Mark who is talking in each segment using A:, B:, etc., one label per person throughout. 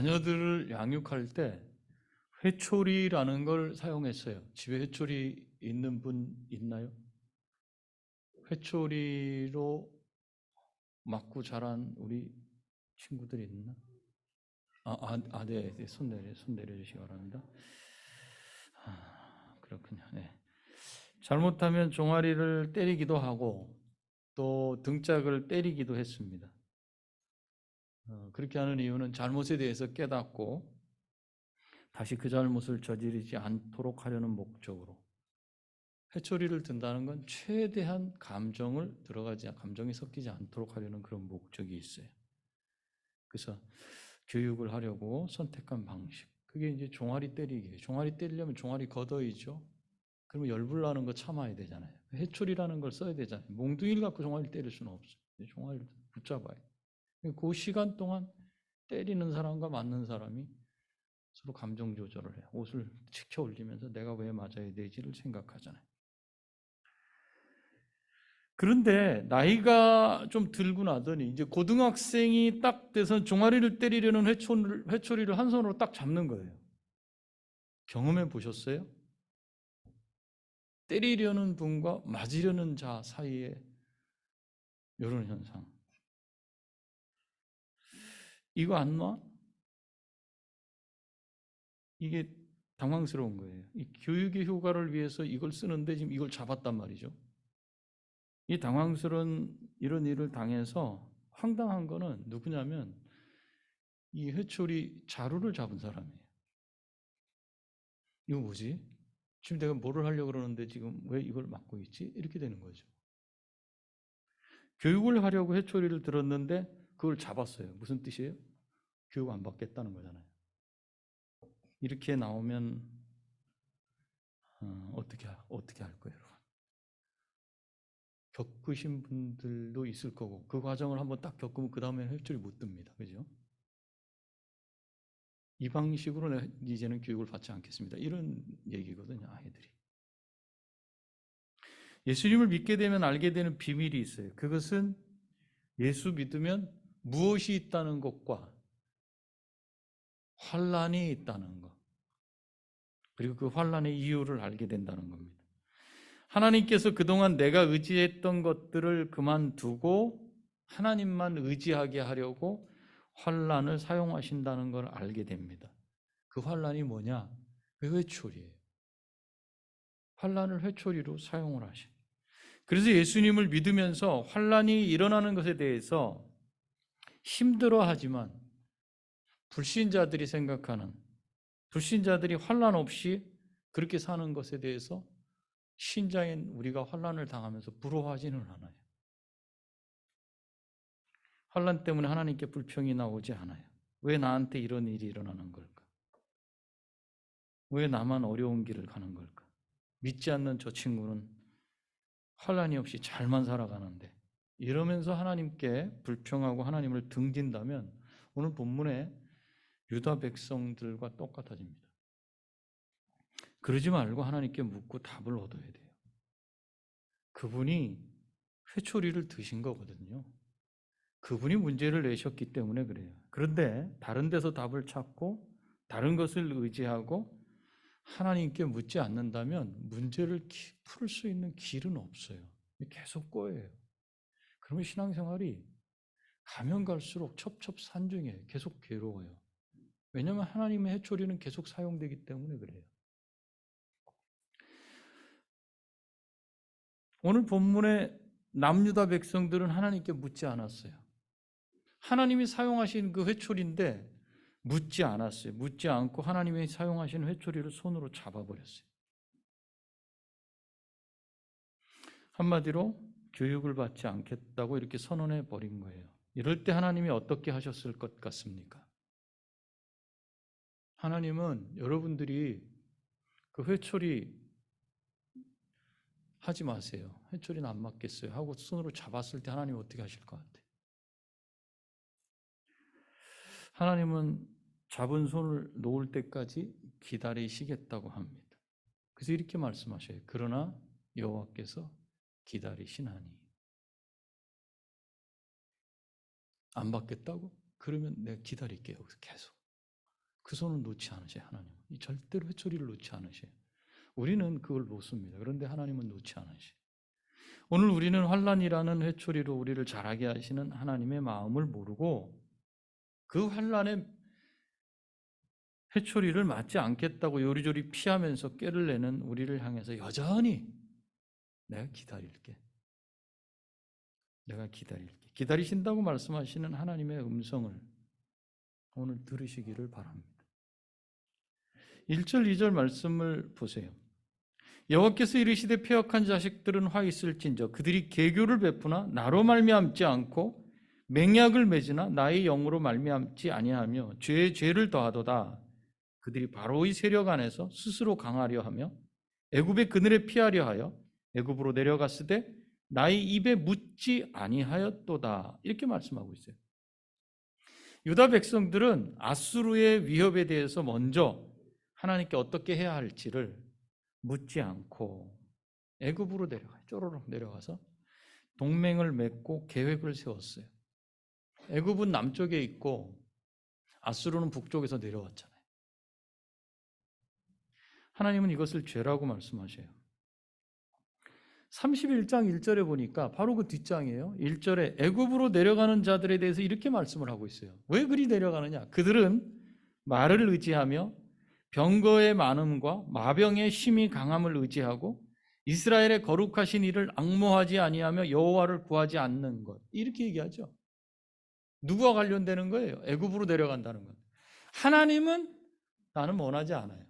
A: 자녀들을 양육할 때 회초리라는 걸 사용했어요. 집에 회초리 있는 분 있나요? 회초리로 맞고 자란 우리 친구들이 있나? 네, 네, 손 내려주시기 바랍니다. 그렇군요. 네. 잘못하면 종아리를 때리기도 하고 또 등짝을 때리기도 했습니다. 그렇게 하는 이유는 잘못에 대해서 깨닫고 다시 그 잘못을 저지르지 않도록 하려는 목적으로. 회초리를 든다는 건 최대한 감정이 섞이지 않도록 하려는 그런 목적이 있어요. 그래서 교육을 하려고 선택한 방식. 그게 이제 종아리 때리기예요. 종아리 때리려면 종아리 걷어이죠. 그러면 열불 나는 거 참아야 되잖아요. 회초리라는 걸 써야 되잖아요. 몽둥이를 갖고 종아리 때릴 수는 없어요. 종아리를 붙잡아야 돼요. 그 시간 동안 때리는 사람과 맞는 사람이 서로 감정 조절을 해요. 옷을 치켜 올리면서 내가 왜 맞아야 되지를 생각하잖아요. 그런데 나이가 좀 들고 나더니 이제 고등학생이 딱 돼서 종아리를 때리려는 회초리를 한 손으로 딱 잡는 거예요. 경험해 보셨어요? 때리려는 분과 맞으려는 자 사이에 이런 현상. 이거 안 놔? 이게 당황스러운 거예요. 이 교육의 효과를 위해서 이걸 쓰는데 지금 이걸 잡았단 말이죠. 이 당황스러운 이런 일을 당해서 황당한 거는 누구냐면 이 회초리 자루를 잡은 사람이에요. 이거 뭐지? 지금 내가 뭐를 하려고 그러는데 지금 왜 이걸 막고 있지? 이렇게 되는 거죠. 교육을 하려고 회초리를 들었는데 그걸 잡았어요. 무슨 뜻이에요? 교육 안 받겠다는 거잖아요. 이렇게 나오면 어떻게 할 거예요, 여러분? 겪으신 분들도 있을 거고 그 과정을 한번 딱 겪으면 그 다음에 회초리 못 듭니다. 그죠? 이 방식으로 이제는 교육을 받지 않겠습니다. 이런 얘기거든요, 아이들이. 예수님을 믿게 되면 알게 되는 비밀이 있어요. 그것은 예수 믿으면 무엇이 있다는 것과 환란이 있다는 것, 그리고 그 환란의 이유를 알게 된다는 겁니다. 하나님께서 그동안 내가 의지했던 것들을 그만두고 하나님만 의지하게 하려고 환란을 사용하신다는 걸 알게 됩니다. 그 환란이 뭐냐? 그 회초리예요. 환란을 회초리로 사용을 하셔. 그래서 예수님을 믿으면서 환란이 일어나는 것에 대해서 힘들어하지만 불신자들이 생각하는, 불신자들이 환란 없이 그렇게 사는 것에 대해서 신자인 우리가 환란을 당하면서 부러워하지는 않아요. 환란 때문에 하나님께 불평이 나오지 않아요. 왜 나한테 이런 일이 일어나는 걸까? 왜 나만 어려운 길을 가는 걸까? 믿지 않는 저 친구는 환란이 없이 잘만 살아가는데, 이러면서 하나님께 불평하고 하나님을 등진다면 오늘 본문에 유다 백성들과 똑같아집니다. 그러지 말고 하나님께 묻고 답을 얻어야 돼요. 그분이 회초리를 드신 거거든요. 그분이 문제를 내셨기 때문에 그래요. 그런데 다른 데서 답을 찾고 다른 것을 의지하고 하나님께 묻지 않는다면 문제를 풀 수 있는 길은 없어요. 계속 꼬여요. 그러면 신앙생활이 가면 갈수록 첩첩산중해요. 계속 괴로워요. 왜냐하면 하나님의 회초리는 계속 사용되기 때문에 그래요. 오늘 본문의 남유다 백성들은 하나님께 묻지 않았어요. 하나님이 사용하신 그 회초리인데 묻지 않았어요. 묻지 않고 하나님이 사용하신 회초리를 손으로 잡아버렸어요. 한마디로 교육을 받지 않겠다고 이렇게 선언해 버린 거예요. 이럴 때 하나님이 어떻게 하셨을 것 같습니까? 하나님은 여러분들이 그 회초리 하지 마세요. 회초리는 안 맞겠어요. 하고 손으로 잡았을 때 하나님 어떻게 하실 것 같아요? 하나님은 잡은 손을 놓을 때까지 기다리시겠다고 합니다. 그래서 이렇게 말씀하셔요. 그러나 여호와께서 기다리시나니. 안 받겠다고? 그러면 내가 기다릴게요. 계속. 그 손은 놓지 않으세요. 하나님은 절대로 회초리를 놓지 않으세요. 우리는 그걸 놓습니다. 그런데 하나님은 놓지 않으세요. 오늘 우리는 환난이라는 회초리로 우리를 자라게 하시는 하나님의 마음을 모르고 그 환난의 회초리를 맞지 않겠다고 요리조리 피하면서 꾀를 내는 우리를 향해서 여전히 내가 기다릴게. 내가 기다릴게. 기다리신다고 말씀하시는 하나님의 음성을 오늘 들으시기를 바랍니다. 1절, 2절 말씀을 보세요. 여호와께서 이르시되 패역한 자식들은 화 있을진저 그들이 계교를 베푸나 나로 말미암지 않고 맹약을 맺으나 나의 영으로 말미암지 아니하며 죄에 죄를 더하도다. 그들이 바로의 세력 안에서 스스로 강하려 하며 애굽의 그늘에 피하려 하여 애굽으로 내려갔으되 나의 입에 묻지 아니하였도다. 이렇게 말씀하고 있어요. 유다 백성들은 아수르의 위협에 대해서 먼저 하나님께 어떻게 해야 할지를 묻지 않고 애굽으로 내려가요. 쪼로록 내려가서 동맹을 맺고 계획을 세웠어요. 애굽은 남쪽에 있고 아수르는 북쪽에서 내려왔잖아요. 하나님은 이것을 죄라고 말씀하셔요. 31장 1절에 보니까 바로 그 뒷장이에요. 1절에 애굽으로 내려가는 자들에 대해서 이렇게 말씀을 하고 있어요. 왜 그리 내려가느냐? 그들은 말을 의지하며 병거의 많음과 마병의 힘이 강함을 의지하고 이스라엘의 거룩하신 이를 앙모하지 아니하며 여호와를 구하지 않는 것. 이렇게 얘기하죠. 누구와 관련되는 거예요? 애굽으로 내려간다는 것. 하나님은 나는 원하지 않아요.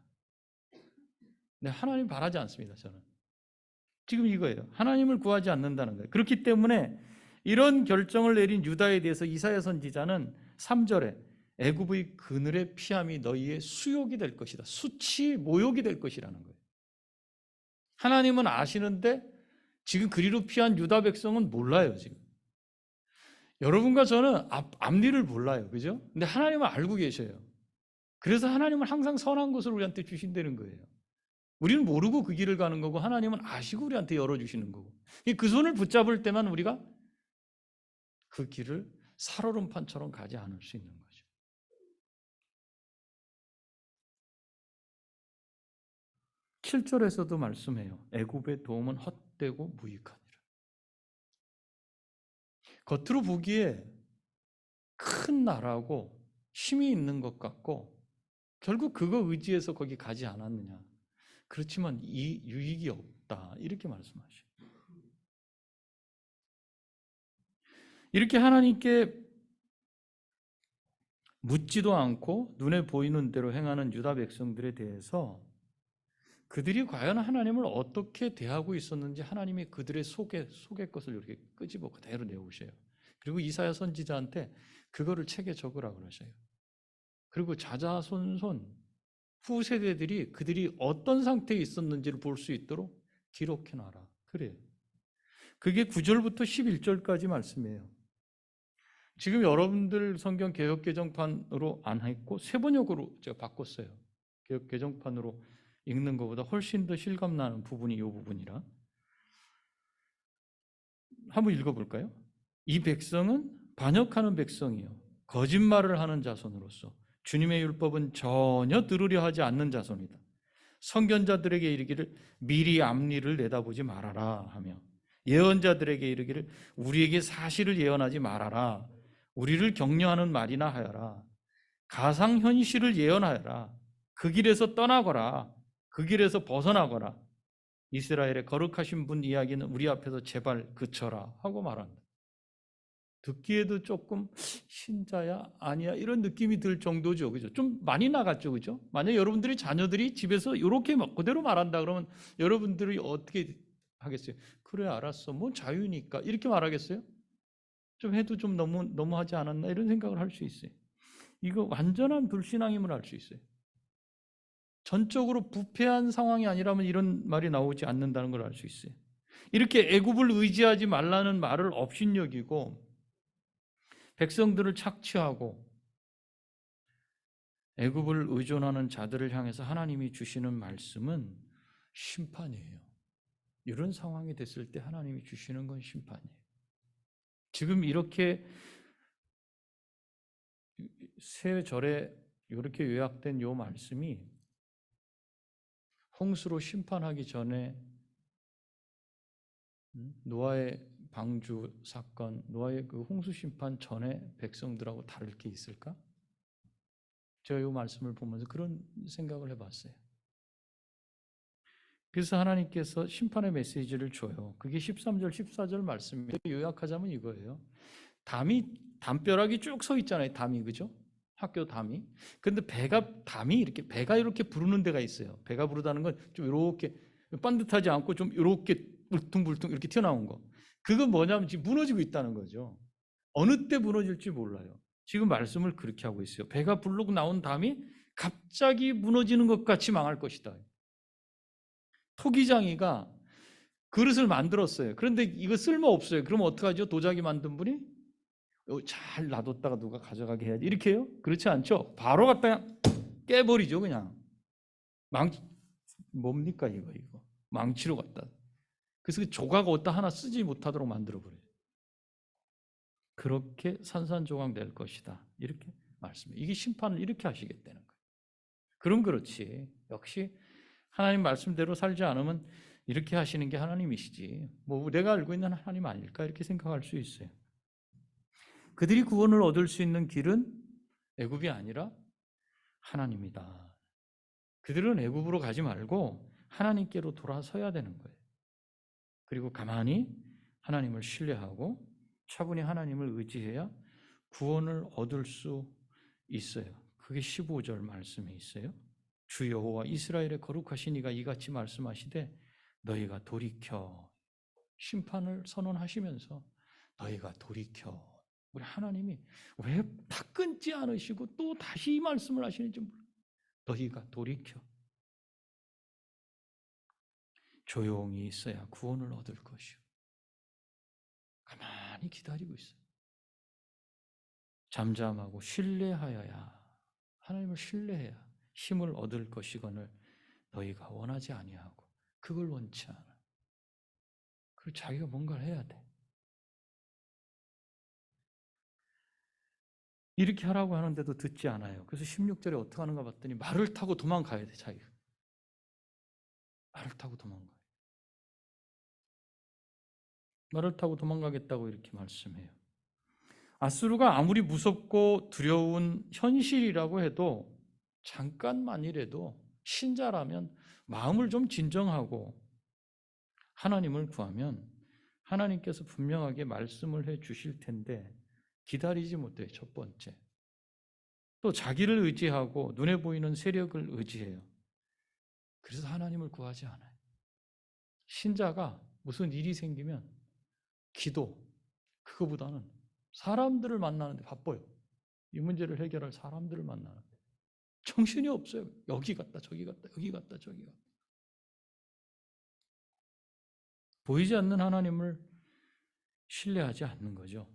A: 네, 하나님 바라지 않습니다. 저는. 지금 이거예요. 하나님을 구하지 않는다는 거예요. 그렇기 때문에 이런 결정을 내린 유다에 대해서 이사야 선지자는 3절에 애굽의 그늘의 피함이 너희의 수욕이 될 것이다. 수치 모욕이 될 것이라는 거예요. 하나님은 아시는데 지금 그리로 피한 유다 백성은 몰라요. 지금 여러분과 저는 앞일을 몰라요. 그죠? 근데 하나님은 알고 계셔요. 그래서 하나님은 항상 선한 것을 우리한테 주신다는 거예요. 우리는 모르고 그 길을 가는 거고 하나님은 아시고 우리한테 열어주시는 거고 그 손을 붙잡을 때만 우리가 그 길을 살얼음판처럼 가지 않을 수 있는 거죠. (7절에서도) 말씀해요. 애굽의 도움은 헛되고 무익하니라. 겉으로 보기에 큰 나라고 힘이 있는 것 같고 결국 그거 의지해서 거기 가지 않았느냐. 그렇지만 이 유익이 없다. 이렇게 말씀하셔요. 이렇게 하나님께 묻지도 않고 눈에 보이는 대로 행하는 유다 백성들에 대해서 그들이 과연 하나님을 어떻게 대하고 있었는지 하나님이 그들의 속의 것을 이렇게 끄집어 그대로 내오셔요. 그리고 이사야 선지자한테 그거를 책에 적으라 그러셔요. 그리고 자자손손 후세대들이 그들이 어떤 상태에 있었는지를 볼 수 있도록 기록해놔라. 그래요. 그게 9절부터 11절까지 말씀이에요. 지금 여러분들 성경 개역 개정판으로 안 했고 세번역으로 제가 바꿨어요. 개역 개정판으로 읽는 것보다 훨씬 더 실감나는 부분이 이 부분이라. 한번 읽어볼까요? 이 백성은 반역하는 백성이요 거짓말을 하는 자손으로서 주님의 율법은 전혀 들으려 하지 않는 자손이다. 선견자들에게 이르기를 미리 앞일을 내다보지 말아라 하며 예언자들에게 이르기를 우리에게 사실을 예언하지 말아라. 우리를 격려하는 말이나 하여라. 가상현실을 예언하여라. 그 길에서 떠나거라. 그 길에서 벗어나거라. 이스라엘의 거룩하신 분 이야기는 우리 앞에서 제발 그쳐라 하고 말한다. 듣기에도 조금 신자야 아니야 이런 느낌이 들 정도죠. 그죠? 좀 많이 나갔죠. 그죠? 만약 여러분들이 자녀들이 집에서 이렇게 그대로 말한다 그러면 여러분들이 어떻게 하겠어요? 그래 알았어. 뭐 자유니까 이렇게 말하겠어요? 좀 해도 좀 너무하지 않았나 이런 생각을 할 수 있어요. 이거 완전한 불신앙임을 알 수 있어요. 전적으로 부패한 상황이 아니라면 이런 말이 나오지 않는다는 걸 알 수 있어요. 이렇게 애굽을 의지하지 말라는 말을 업신여기고 백성들을 착취하고 애굽을 의존하는 자들을 향해서 하나님이 주시는 말씀은 심판이에요. 이런 상황이 됐을 때 하나님이 주시는 건 심판이에요. 지금 이렇게 새 절에 이렇게 요약된 요 말씀이 홍수로 심판하기 전에 노아의 방주 사건, 노아의 그 홍수 심판 전에 백성들하고 다를 게 있을까? 제가 이 말씀을 보면서 그런 생각을 해봤어요. 그래서 하나님께서 심판의 메시지를 줘요. 그게 13절, 14절 말씀이에요. 요약하자면 이거예요. 담벼락이 쭉 서 있잖아요. 담이, 그죠? 학교 담이. 근데 배가 이렇게 부르는 데가 있어요. 배가 부르다는 건 좀 이렇게 반듯하지 않고 좀 이렇게 울퉁불퉁 이렇게 튀어나온 거. 그건 뭐냐면 지금 무너지고 있다는 거죠. 어느 때 무너질지 몰라요. 지금 말씀을 그렇게 하고 있어요. 배가 부르고 나온 담이 갑자기 무너지는 것 같이 망할 것이다. 토기장이가 그릇을 만들었어요. 그런데 이거 쓸모 없어요. 그럼 어떡하죠? 도자기 만든 분이 잘 놔뒀다가 누가 가져가게 해야지. 이렇게 해요? 그렇지 않죠? 바로 갖다 깨버리죠, 그냥. 뭡니까, 이거. 망치로 갖다. 그래서 그 조각 어디다 하나 쓰지 못하도록 만들어버려요. 그렇게 산산조각 낼 것이다. 이렇게 말씀해요. 이게 심판을 이렇게 하시겠다는 거예요. 그럼 그렇지. 역시 하나님 말씀대로 살지 않으면 이렇게 하시는 게 하나님이시지. 뭐 내가 알고 있는 하나님 아닐까 이렇게 생각할 수 있어요. 그들이 구원을 얻을 수 있는 길은 애굽이 아니라 하나님이다. 그들은 애굽으로 가지 말고 하나님께로 돌아서야 되는 거예요. 그리고 가만히 하나님을 신뢰하고 차분히 하나님을 의지해야 구원을 얻을 수 있어요. 그게 15절 말씀에 있어요. 주 여호와 이스라엘의 거룩하신 이가 이같이 말씀하시되 너희가 돌이켜 심판을 선언하시면서 너희가 돌이켜. 우리 하나님이 왜 다 끊지 않으시고 또 다시 이 말씀을 하시는지 몰라요. 너희가 돌이켜. 조용히 있어야 구원을 얻을 것이요. 가만히 기다리고 있어요. 잠잠하고 신뢰하여야 하나님을 신뢰해야 힘을 얻을 것이거늘 너희가 원하지 아니하고 그걸 원치 않아. 그리고 자기가 뭔가를 해야 돼. 이렇게 하라고 하는데도 듣지 않아요. 그래서 16절에 어떻게 하는가 봤더니 말을 타고 도망가야 돼, 자기가. 말을 타고 도망가요. 말을 타고 도망가겠다고 이렇게 말씀해요. 아수르가 아무리 무섭고 두려운 현실이라고 해도 잠깐만이라도 신자라면 마음을 좀 진정하고 하나님을 구하면 하나님께서 분명하게 말씀을 해 주실 텐데 기다리지 못해요. 첫 번째. 또 자기를 의지하고 눈에 보이는 세력을 의지해요. 그래서 하나님을 구하지 않아요. 신자가 무슨 일이 생기면 기도, 그거보다는 사람들을 만나는데 바빠요. 이 문제를 해결할 사람들을 만나는데 정신이 없어요. 여기 갔다 저기 갔다 여기 갔다 저기 갔다. 보이지 않는 하나님을 신뢰하지 않는 거죠.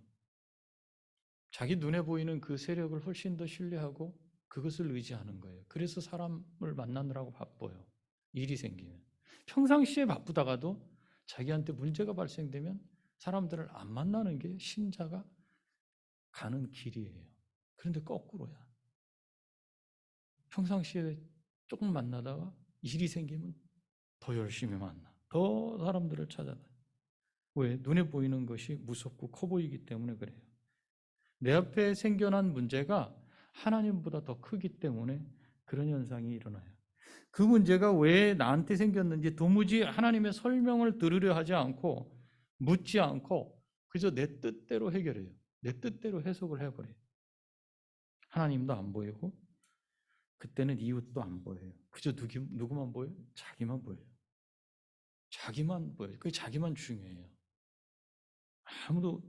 A: 자기 눈에 보이는 그 세력을 훨씬 더 신뢰하고 그것을 의지하는 거예요. 그래서 사람을 만나느라고 바빠요. 일이 생기면. 평상시에 바쁘다가도 자기한테 문제가 발생되면 사람들을 안 만나는 게 신자가 가는 길이에요. 그런데 거꾸로야. 평상시에 조금 만나다가 일이 생기면 더 열심히 만나. 더 사람들을 찾아다녀. 왜? 눈에 보이는 것이 무섭고 커 보이기 때문에 그래요. 내 앞에 생겨난 문제가 하나님보다 더 크기 때문에 그런 현상이 일어나요. 그 문제가 왜 나한테 생겼는지 도무지 하나님의 설명을 들으려 하지 않고 묻지 않고 그저 내 뜻대로 해결해요. 내 뜻대로 해석을 해버려요. 하나님도 안 보이고 그때는 이웃도 안 보여요. 그저 누구만 보여요? 자기만 보여요. 자기만 보여요. 그게 자기만 중요해요. 아무도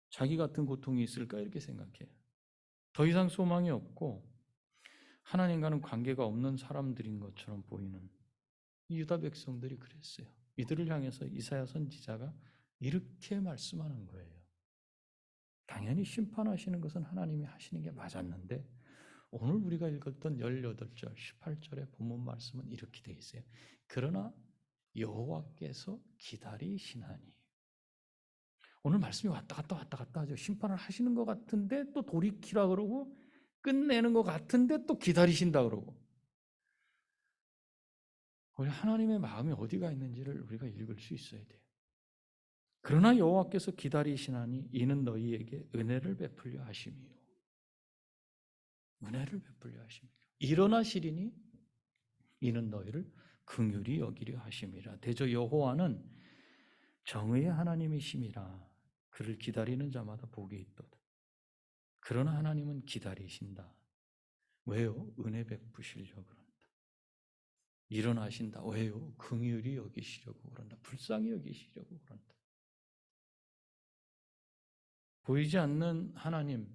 A: 자기 같은 고통이 있을까 이렇게 생각해요. 더 이상 소망이 없고 하나님과는 관계가 없는 사람들인 것처럼 보이는 이 유다 백성들이 그랬어요. 이들을 향해서 이사야 선지자가 이렇게 말씀하는 거예요. 당연히 심판하시는 것은 하나님이 하시는 게 맞았는데 오늘 우리가 읽었던 18절, 18절의 본문 말씀은 이렇게 되어 있어요. 그러나 여호와께서 기다리시나니. 오늘 말씀이 왔다 갔다 하죠. 심판을 하시는 것 같은데 또 돌이키라 그러고 끝내는 것 같은데 또 기다리신다 그러고. 우리 하나님의 마음이 어디가 있는지를 우리가 읽을 수 있어야 돼요. 그러나 여호와께서 기다리시나니 이는 너희에게 은혜를 베풀려 하심이요. 은혜를 베풀려 하심이요. 일어나시리니 이는 너희를 긍휼히 여기려 하심이라. 대저 여호와는 정의의 하나님이심이라. 그를 기다리는 자마다 복이 있도다. 그러나 하나님은 기다리신다. 왜요? 은혜 베푸시려고 그런다. 일어나신다. 왜요? 긍휼히 여기시려고 그런다. 불쌍히 여기시려고 그런다. 보이지 않는 하나님,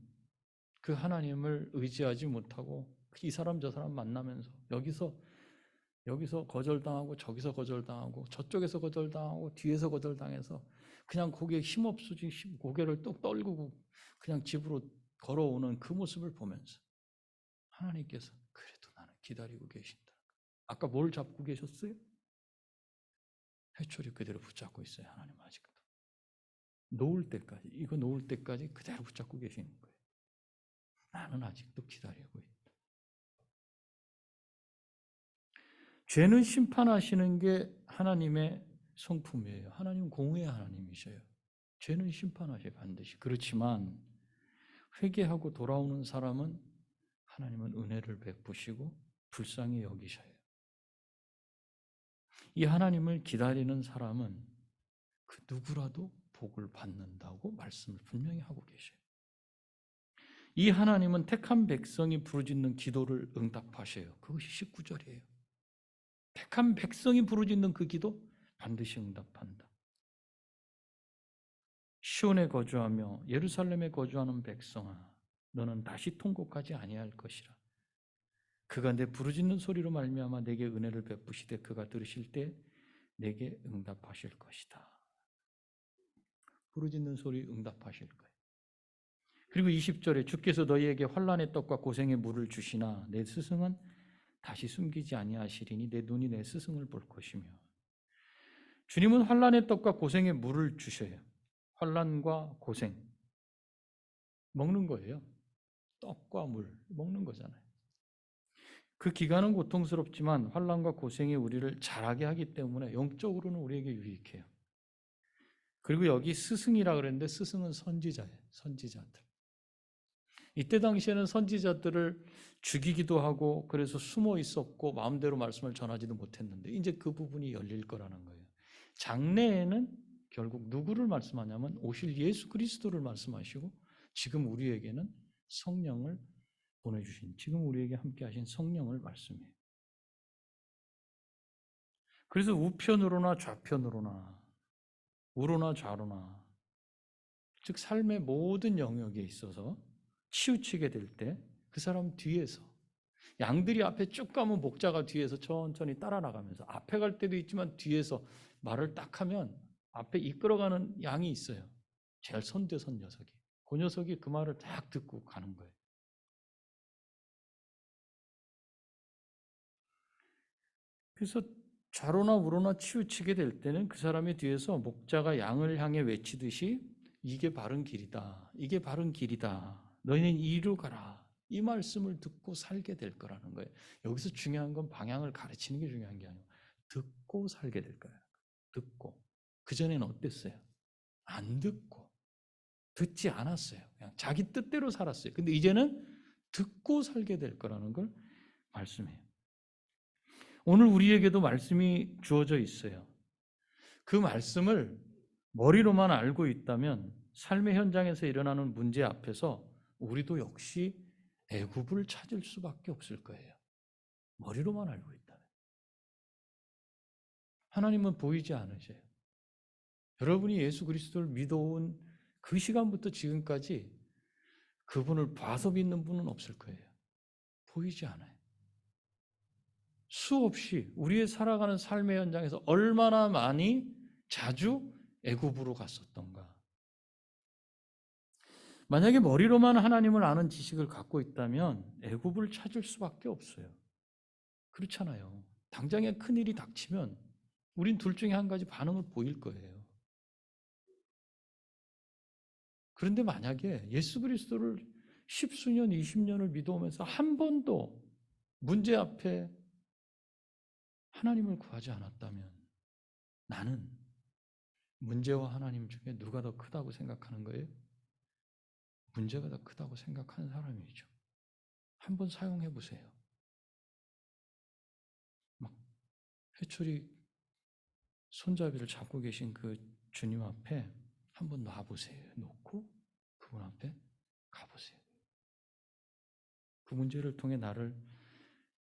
A: 그 하나님을 의지하지 못하고 이 사람 저 사람 만나면서 여기서 거절당하고 저기서 거절당하고 저쪽에서 거절당하고 뒤에서 거절당해서 그냥 고개에 힘없이 고개를 똑 떨구고 그냥 집으로 걸어오는 그 모습을 보면서 하나님께서 그래도 나는 기다리고 계신다. 아까 뭘 잡고 계셨어요? 회초리 그대로 붙잡고 있어요. 하나님 아직도. 놓을 때까지, 이거 놓을 때까지 그대로 붙잡고 계시는 거예요. 나는 아직도 기다리고 있다. 죄는 심판하시는 게 하나님의 성품이에요. 하나님은 공의의 하나님이셔요. 죄는 심판하셔요. 반드시. 그렇지만 회개하고 돌아오는 사람은 하나님은 은혜를 베푸시고 불쌍히 여기셔요. 이 하나님을 기다리는 사람은 그 누구라도 복을 받는다고 말씀을 분명히 하고 계셔요. 이 하나님은 택한 백성이 부르짖는 기도를 응답하셔요. 그것이 19절이에요. 택한 백성이 부르짖는 그 기도 반드시 응답한다. 시온에 거주하며 예루살렘에 거주하는 백성아, 너는 다시 통곡하지 아니할 것이라. 그가 내 부르짖는 소리로 말미암아 내게 은혜를 베푸시되 그가 들으실 때 내게 응답하실 것이다. 부르짖는 소리 응답하실 거예요. 그리고 20절에 주께서 너희에게 환난의 떡과 고생의 물을 주시나 내 스승은 다시 숨기지 아니하시리니 내 눈이 내 스승을 볼 것이며. 주님은 환난의 떡과 고생의 물을 주셔요. 환난과 고생 먹는 거예요. 떡과 물 먹는 거잖아요. 그 기간은 고통스럽지만 환난과 고생이 우리를 자라게 하기 때문에 영적으로는 우리에게 유익해요. 그리고 여기 스승이라 그랬는데 스승은 선지자예요. 선지자들. 이때 당시에는 선지자들을 죽이기도 하고 그래서 숨어 있었고 마음대로 말씀을 전하지도 못했는데 이제 그 부분이 열릴 거라는 거예요. 장래에는 결국 누구를 말씀하냐면 오실 예수 그리스도를 말씀하시고 지금 우리에게는 성령을 보내주신, 지금 우리에게 함께 하신 성령을 말씀해요. 그래서 우편으로나 좌편으로나 우로나 좌로나 즉 삶의 모든 영역에 있어서 치우치게 될 때 그 사람 뒤에서 양들이 앞에 쭉 가면 목자가 뒤에서 천천히 따라 나가면서 앞에 갈 때도 있지만 뒤에서 말을 딱 하면 앞에 이끌어가는 양이 있어요. 제일 선대선 녀석이. 그 녀석이 그 말을 딱 듣고 가는 거예요. 그래서 좌로나 우로나 치우치게 될 때는 그 사람의 뒤에서 목자가 양을 향해 외치듯이 이게 바른 길이다. 이게 바른 길이다. 너희는 이리로 가라. 이 말씀을 듣고 살게 될 거라는 거예요. 여기서 중요한 건 방향을 가르치는 게 중요한 게 아니고 듣고 살게 될 거예요. 듣고. 그전에는 어땠어요? 안 듣고. 듣지 않았어요. 그냥 자기 뜻대로 살았어요. 근데 이제는 듣고 살게 될 거라는 걸 말씀해요. 오늘 우리에게도 말씀이 주어져 있어요. 그 말씀을 머리로만 알고 있다면 삶의 현장에서 일어나는 문제 앞에서 우리도 역시 애굽을 찾을 수밖에 없을 거예요. 머리로만 알고 있다면. 하나님은 보이지 않으셔요. 여러분이 예수 그리스도를 믿어온 그 시간부터 지금까지 그분을 봐서 믿는 분은 없을 거예요. 보이지 않아요. 수없이 우리의 살아가는 삶의 현장에서 얼마나 많이 자주 애굽으로 갔었던가. 만약에 머리로만 하나님을 아는 지식을 갖고 있다면 애굽을 찾을 수밖에 없어요. 그렇잖아요. 당장에 큰일이 닥치면 우린 둘 중에 한 가지 반응을 보일 거예요. 그런데 만약에 예수 그리스도를 10수년, 20년을 믿어오면서 한 번도 문제 앞에 하나님을 구하지 않았다면 나는 문제와 하나님 중에 누가 더 크다고 생각하는 거예요? 문제가 더 크다고 생각하는 사람이죠. 한번 사용해 보세요. 막 회초리 손잡이를 잡고 계신 그 주님 앞에 한번 놔보세요. 놓고 그분 앞에 가보세요. 그 문제를 통해 나를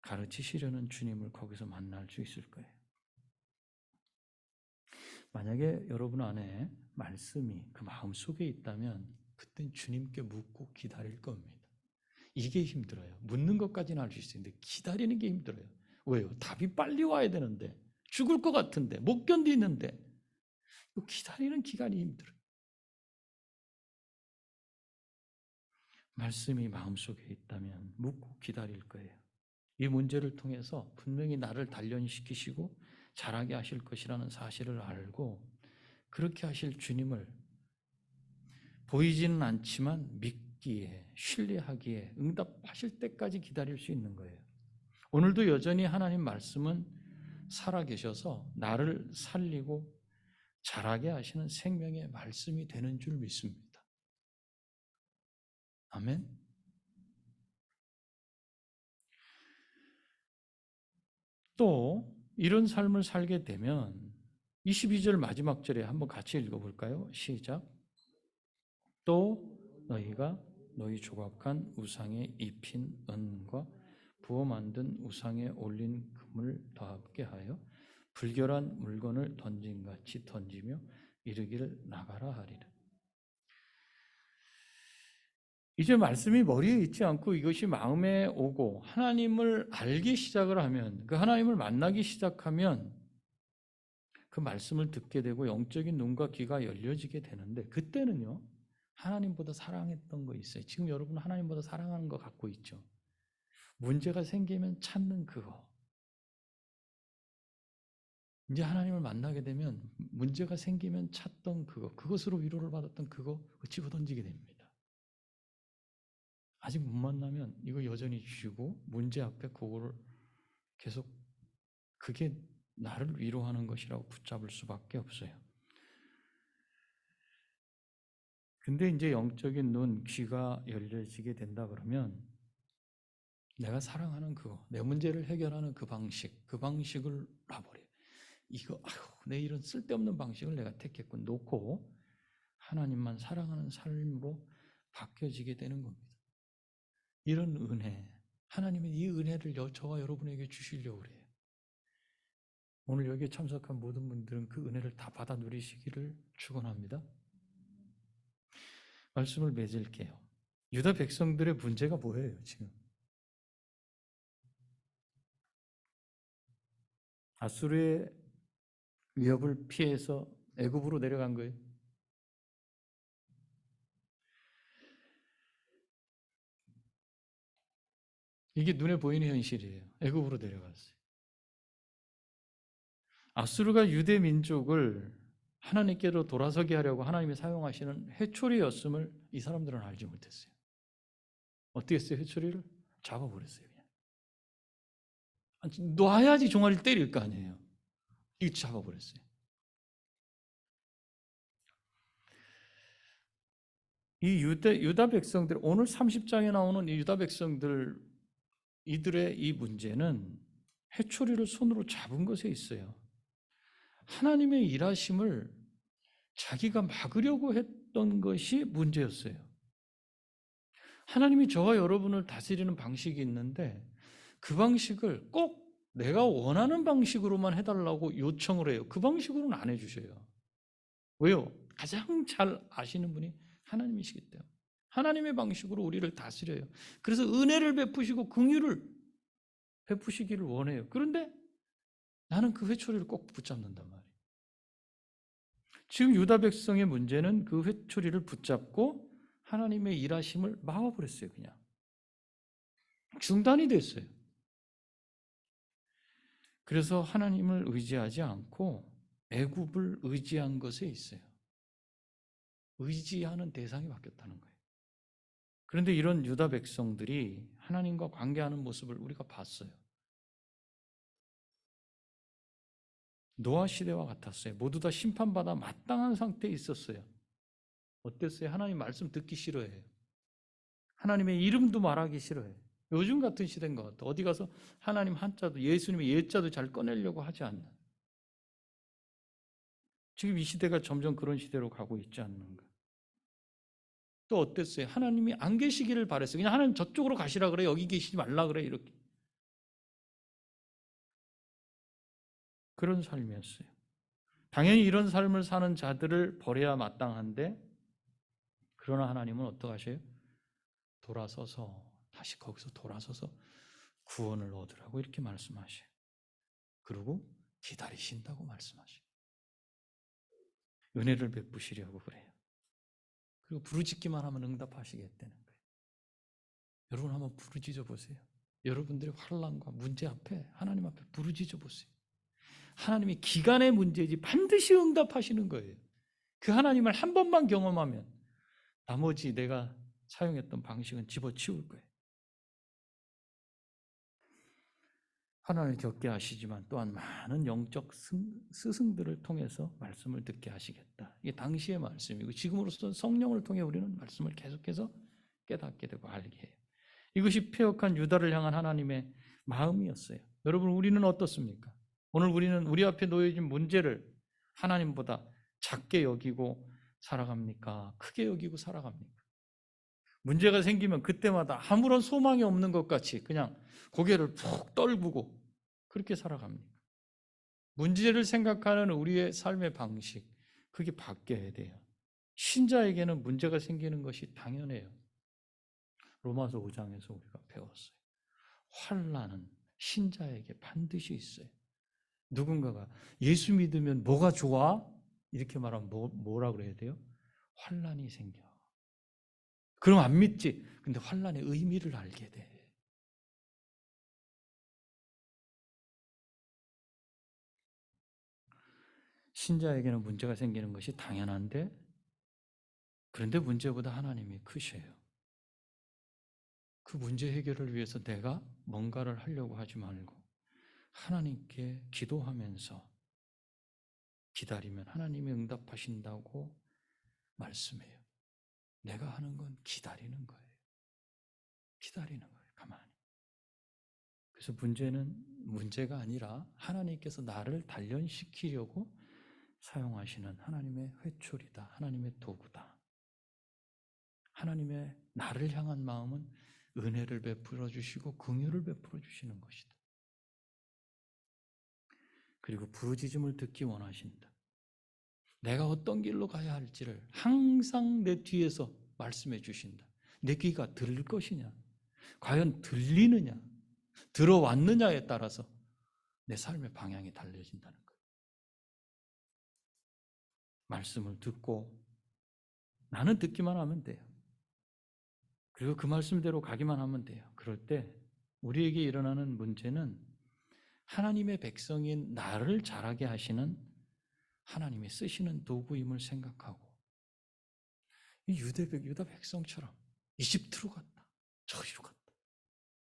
A: 가르치시려는 주님을 거기서 만날 수 있을 거예요. 만약에 여러분 안에 말씀이 그 마음속에 있다면 그땐 주님께 묻고 기다릴 겁니다. 이게 힘들어요. 묻는 것까지는 할 수 있는데 기다리는 게 힘들어요. 왜요? 답이 빨리 와야 되는데 죽을 것 같은데 못 견디는데 기다리는 기간이 힘들어요. 말씀이 마음속에 있다면 묻고 기다릴 거예요. 이 문제를 통해서 분명히 나를 단련시키시고 자라게 하실 것이라는 사실을 알고 그렇게 하실 주님을 보이지는 않지만 믿기에 신뢰하기에 응답하실 때까지 기다릴 수 있는 거예요. 오늘도 여전히 하나님 말씀은 살아계셔서 나를 살리고 자라게 하시는 생명의 말씀이 되는 줄 믿습니다. 아멘. 또 이런 삶을 살게 되면 22절 마지막 절에 한번 같이 읽어볼까요? 시작. 또 너희가 너희 조각한 우상에 입힌 은과 부어 만든 우상에 올린 금을 더하게 하여 불결한 물건을 던짐같이 던지며 이르기를 나가라 하리라. 이제 말씀이 머리에 있지 않고 이것이 마음에 오고 하나님을 알기 시작을 하면 그 하나님을 만나기 시작하면 그 말씀을 듣게 되고 영적인 눈과 귀가 열려지게 되는데 그때는요 하나님보다 사랑했던 거 있어요. 지금 여러분 하나님보다 사랑하는 거 갖고 있죠. 문제가 생기면 찾는 그거. 이제 하나님을 만나게 되면 문제가 생기면 찾던 그거, 그것으로 위로를 받았던 그거 집어던지게 됩니다. 아직 못 만나면 이거 여전히 쥐고 문제 앞에 그거를 계속 그게 나를 위로하는 것이라고 붙잡을 수밖에 없어요. 근데 이제 영적인 눈, 귀가 열려지게 된다 그러면 내가 사랑하는 그거, 내 문제를 해결하는 그 방식을 놔버려요. 이거, 내 이런 쓸데없는 방식을 내가 택했고 놓고 하나님만 사랑하는 삶으로 바뀌어지게 되는 겁니다. 이런 은혜, 하나님은 이 은혜를 저와 여러분에게 주시려고 그래요. 오늘 여기에 참석한 모든 분들은 그 은혜를 다 받아 누리시기를 축원합니다. 말씀을 맺을게요. 유다 백성들의 문제가 뭐예요, 지금? 아수르의 위협을 피해서 애굽으로 내려간 거예요. 이게 눈에 보이는 현실이에요. 애굽으로 내려갔어요. 아수르가 유대 민족을 하나님께로 돌아서게 하려고 하나님이 사용하시는 회초리였음을 이 사람들은 알지 못했어요. 어떻게 했어요? 회초리를 잡아버렸어요. 그냥. 놔야지 종아리를 때릴 거 아니에요. 이거 잡아버렸어요. 이 유다 백성들, 오늘 30장에 나오는 이 유다 백성들, 이들의 이 문제는 회초리를 손으로 잡은 것에 있어요. 하나님의 일하심을 자기가 막으려고 했던 것이 문제였어요. 하나님이 저와 여러분을 다스리는 방식이 있는데 그 방식을 꼭 내가 원하는 방식으로만 해달라고 요청을 해요. 그 방식으로는 안 해주셔요. 왜요? 가장 잘 아시는 분이 하나님이시기 때문에. 하나님의 방식으로 우리를 다스려요. 그래서 은혜를 베푸시고 긍휼을 베푸시기를 원해요. 그런데 나는 그 회초리를 꼭 붙잡는단 말이에요. 지금 유다 백성의 문제는 그 회초리를 붙잡고 하나님의 일하심을 막아버렸어요. 그냥 중단이 됐어요. 그래서 하나님을 의지하지 않고 애굽을 의지한 것에 있어요. 의지하는 대상이 바뀌었다는 거예요. 그런데 이런 유다 백성들이 하나님과 관계하는 모습을 우리가 봤어요. 노아 시대와 같았어요. 모두 다 심판받아 마땅한 상태에 있었어요. 어땠어요? 하나님 말씀 듣기 싫어해요. 하나님의 이름도 말하기 싫어해요. 요즘 같은 시대인 것 같아요. 어디 가서 하나님 한자도 예수님의 예자도 잘 꺼내려고 하지 않는. 지금 이 시대가 점점 그런 시대로 가고 있지 않는가. 또 어땠어요? 하나님이 안 계시기를 바랬어요. 그냥 하나님 저쪽으로 가시라 그래. 여기 계시지 말라 그래. 이렇게. 그런 삶이었어요. 당연히 이런 삶을 사는 자들을 버려야 마땅한데 그러나 하나님은 어떡하셔요? 돌아서서 다시 거기서 돌아서서 구원을 얻으라고 이렇게 말씀하셔요. 그리고 기다리신다고 말씀하셔요. 은혜를 베푸시려고 그래요. 그리고 부르짖기만 하면 응답하시겠다는 거예요. 여러분 한번 부르짖어 보세요. 여러분들의 환난과 문제 앞에 하나님 앞에 부르짖어 보세요. 하나님이 기간의 문제지 반드시 응답하시는 거예요. 그 하나님을 한 번만 경험하면 나머지 내가 사용했던 방식은 집어치울 거예요. 하나님을 겪게 하시지만 또한 많은 영적 스승들을 통해서 말씀을 듣게 하시겠다. 이게 당시의 말씀이고 지금으로서는 성령을 통해 우리는 말씀을 계속해서 깨닫게 되고 알게 해요. 이것이 패역한 유다를 향한 하나님의 마음이었어요. 여러분 우리는 어떻습니까? 오늘 우리는 우리 앞에 놓여진 문제를 하나님보다 작게 여기고 살아갑니까? 크게 여기고 살아갑니까? 문제가 생기면 그때마다 아무런 소망이 없는 것 같이 그냥 고개를 푹 떨구고 그렇게 살아갑니까? 문제를 생각하는 우리의 삶의 방식, 그게 바뀌어야 돼요. 신자에게는 문제가 생기는 것이 당연해요. 로마서 5장에서 우리가 배웠어요. 환난은 신자에게 반드시 있어요. 누군가가 예수 믿으면 뭐가 좋아? 이렇게 말하면 뭐라 그래야 돼요? 환난이 생겨. 그럼 안 믿지. 근데 환난의 의미를 알게 돼. 신자에게는 문제가 생기는 것이 당연한데 그런데 문제보다 하나님이 크셔요. 그 문제 해결을 위해서 내가 뭔가를 하려고 하지 말고 하나님께 기도하면서 기다리면 하나님이 응답하신다고 말씀해요. 내가 하는 건 기다리는 거예요. 기다리는 거예요. 가만히. 그래서 문제는 문제가 아니라 하나님께서 나를 단련시키려고 사용하시는 하나님의 회초리다. 하나님의 도구다. 하나님의 나를 향한 마음은 은혜를 베풀어 주시고 긍휼을 베풀어 주시는 것이다. 그리고 부르짖음을 듣기 원하신다. 내가 어떤 길로 가야 할지를 항상 내 뒤에서 말씀해 주신다. 내 귀가 들릴 것이냐? 과연 들리느냐? 들어왔느냐에 따라서 내 삶의 방향이 달려진다는 거예요. 말씀을 듣고 나는 듣기만 하면 돼요. 그리고 그 말씀대로 가기만 하면 돼요. 그럴 때 우리에게 일어나는 문제는 하나님의 백성인 나를 자라게 하시는 하나님이 쓰시는 도구임을 생각하고 이 유다 백성처럼 이집트로 갔다 저기로 갔다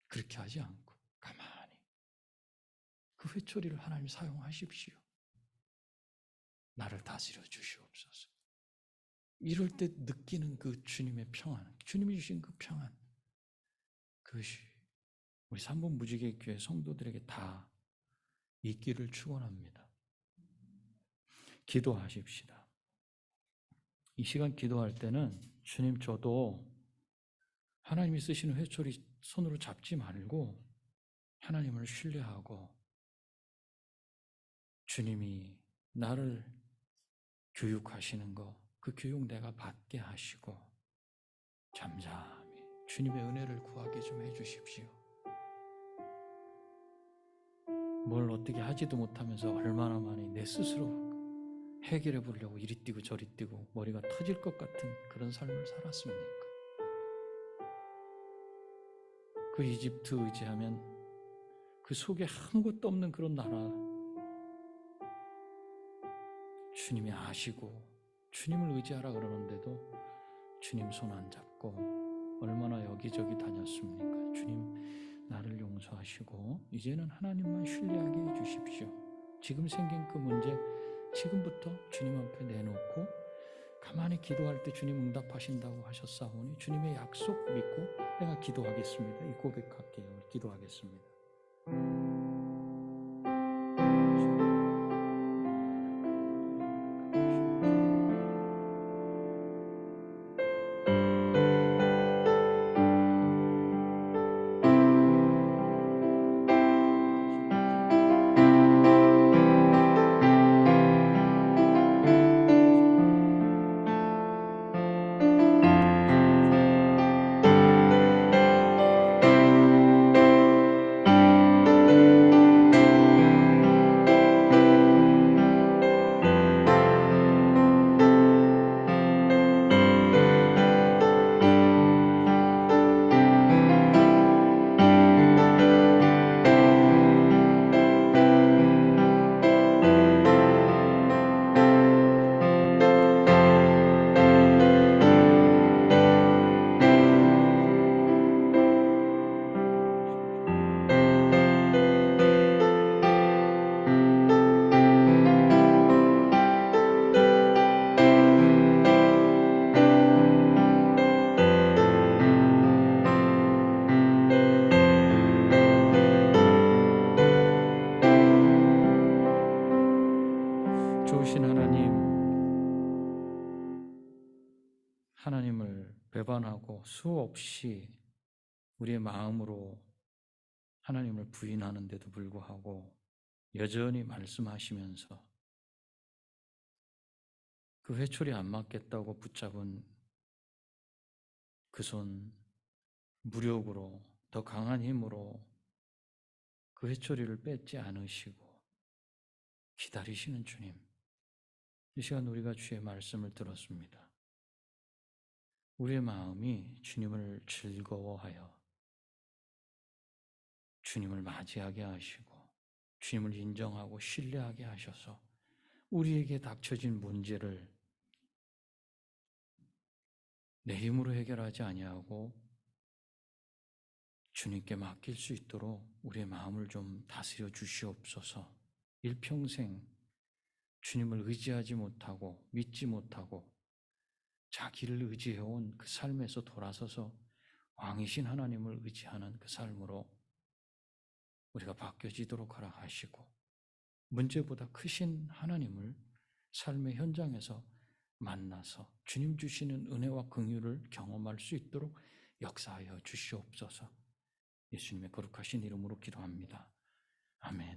A: 그렇게 하지 않고 가만히 그 회초리를 하나님 사용하십시오. 나를 다스려 주시옵소서. 이럴 때 느끼는 그 주님의 평안, 주님이 주신 그 평안, 그것이 우리 삼본 무지개 교회 성도들에게 다 있기를 축원합니다. 기도하십시다. 이 시간 기도할 때는 주님 저도 하나님이 쓰시는 회초리 손으로 잡지 말고 하나님을 신뢰하고 주님이 나를 교육하시는 거, 그 교육 내가 받게 하시고 잠잠히 주님의 은혜를 구하게 좀 해주십시오. 뭘 어떻게 하지도 못하면서 얼마나 많이 내 스스로 해결해 보려고 이리 뛰고 저리 뛰고 머리가 터질 것 같은 그런 삶을 살았습니까? 그 이집트 의지하면 그 속에 아무것도 없는 그런 나라 주님이 아시고 주님을 의지하라 그러는데도 주님 손 안 잡고 얼마나 여기저기 다녔습니까? 주님, 나를 용서하시고 이제는 하나님만 신뢰하게 해주십시오. 지금 생긴 그 문제 지금부터 주님 앞에 내놓고 가만히 기도할 때 주님 응답하신다고 하셨사오니 주님의 약속 믿고 내가 기도하겠습니다. 이 고백할게요. 기도하겠습니다. 좋으신 하나님을 배반하고 수없이 우리의 마음으로 하나님을 부인하는데도 불구하고 여전히 말씀하시면서 그 회초리 안 맞겠다고 붙잡은 그 손 무력으로 더 강한 힘으로 그 회초리를 뺏지 않으시고 기다리시는 주님, 이 시간 우리가 주의 말씀을 들었습니다. 우리의 마음이 주님을 즐거워하여 주님을 맞이하게 하시고 주님을 인정하고 신뢰하게 하셔서 우리에게 닥쳐진 문제를 내 힘으로 해결하지 아니하고 주님께 맡길 수 있도록 우리의 마음을 좀 다스려 주시옵소서. 일평생 주님을 의지하지 못하고 믿지 못하고 자기를 의지해온 그 삶에서 돌아서서 왕이신 하나님을 의지하는 그 삶으로 우리가 바뀌어지도록 허락하시고 문제보다 크신 하나님을 삶의 현장에서 만나서 주님 주시는 은혜와 긍휼을 경험할 수 있도록 역사하여 주시옵소서. 예수님의 거룩하신 이름으로 기도합니다. 아멘.